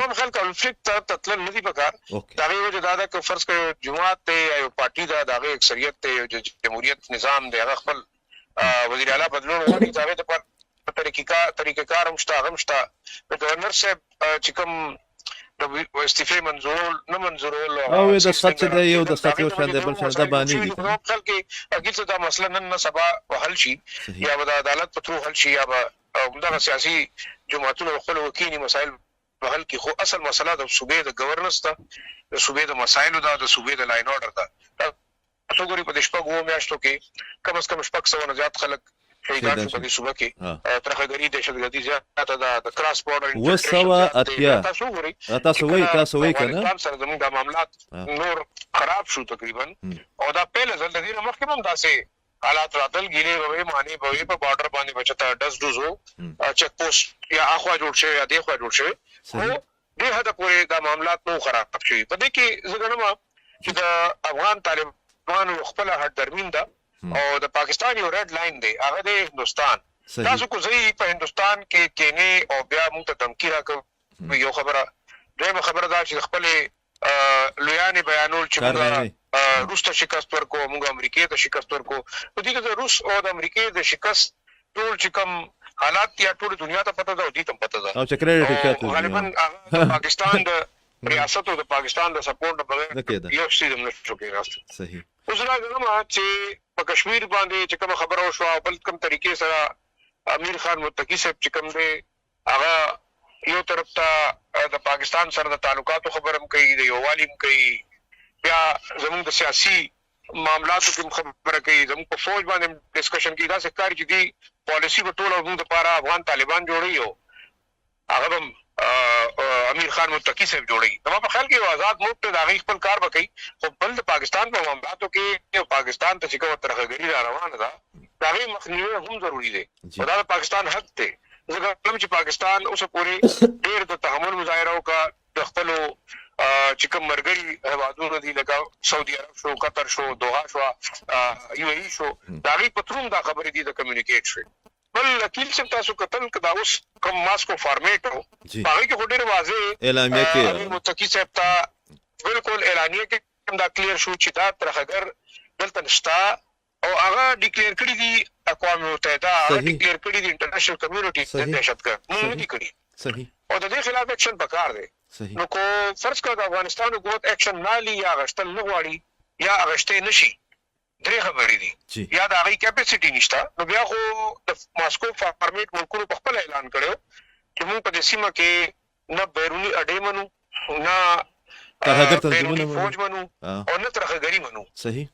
زما په خیال کانفلیکټ ته تتلل نه دي پکار. اوکې د هغې وجه دا ده که فرض کړه جماعت دی یا یو پارټي ده، د هغې اکثریت دی، یو جمهوریت نظام دی، هغه خپل وزیر اعلی بدلون غواړي، د هغې دپاره طریقه کار هم شته، هغه هم شته. د ګورنر صاحب چې کوم د استعفې منظورول نه منظورول او د سټ چې دی یو د سټ یو شان دی بل شان دا باندې دي په خپل کې اګیڅ دا مسله نن نه سبا حل شي یا به د عدالت په ترو حل شي یا به همدغه سیاسي جماعتونو خپل وکینی مسایل په حل کې. خو اصل مسله د صوبې د گورننس ته، د صوبې د مسایلو ده، د صوبې د لاین اورډر ده. تاسو ګورئ په شپږ اوه میاشتو کې کم از کم 600 نه زیات خلک شهیدان شو په دې صوبه کې. ترهګري، دهشتګردي زیاته ده، د کراس بورډر 280. تاسو ګورئ تاسو وایي کنه افغانستان سره زموږ د معاملات نور خراب شو تقریبا، او دا پیل ځل د دې نه مخکې هم داسې حالات راتل، ګیلې به معنی به په بارډر باندې بچتا ډز ډوزو چک پوسټ یا اخوا جوړ شوی یا دغه جوړ شوی. خو دې حد پورې دا معاملات نو خراب شوي. په دې کې زه ګڼم چې د افغان طالبانو خپل هټ درمین ده او د پاکستان یو ریډ لاین دی، هغه د هندستان. تاسو کو زی په هندستان کې کینه او بیا موږ ته دمکی راکړو. یو خبره، دویمه خبره دا چې خپل لویانه بیانول چې موږ روس ته شکست ورکو، موږ امریکای ته شکست ورکو. په دې کې د روس او د امریکای د شکست ټول چې کوم حالات یا ټول دنیا ته پته ده او دې ته پته ده، او چې کریډټ کېته غالبا پاکستان د ریاست او د پاکستان د سپورټ بغیر یو څه هم نشو کېږي. صحیح. اوس راغلم چې په کشمیر باندې چې کوم خبره وشو، بل کوم طریقې سره امیر خان متقی صاحب چې کوم دی هغه یو طرف ته د پاکستان سره د تعلقاتو خبرم کوي، د یووالي هم کوي، بیا زموږ د سیاسي معاملاتو کې خبره کوي، زموږ په فوج باندې ډسکشن کوي. دا څه کار چې دی پالیسی په ټوله موږ لپاره افغان طالبان جوړي او هغه هم امیر خان متقی صاحب جوړي. نو په خیال کې یو آزاد ملک ته د هغې خپل کار وکړي. خو بل د پاکستان په معاملاتو کې پاکستان ته چې کومه ترهګري را روانه ده د هغې مخنیوی هم ضروري دی. دا د پاکستان حق دی. زه ګڼم چې پاکستان اوسه پورې ډېر د تحمل مظاهره وکړه د خپلو چې کوم مرګري هېوادونه دي لکه سعودي عرب شو، قطر شو، دوحه شو، یو ای شو، د هغې په تروم دا خبرې دي د کمیونیکیټ شوې. بل وکیل صاحب تاسو کتل که دا اوس کوم ماسکو فارمیټ و په هغې کې خو ډېر واضح اعلامیه کې امیر متقي صاحب ته بالکل اعلانیه کې دا کلیر شو چې دا ترهګر دلته نشته او هغه ډیکلیر کړي دي اقوام متحده، هغه ډیکلیر کړي دي انټرنیشنل کمیونټي د دهشتګرد، موږ نه دي کړي. صحیح. او د دې خلاف اکشن پکار دی. نو کو فرض کړه د افغانستان حکومت اکشن نه لي یا غشتل نه غواړي یا غشتې نشي، درې خبرې دي. یا د هغې کیپاسټي نشته، نو بیا خو د ماسکو فارمیټ ملکونو په خپل اعلان کړی چې موږ په دې سیمه کې نه بیروني اډې منو، نه ترهګر تنظیمونه فوج منو او نه ترهګري منو. صحیح.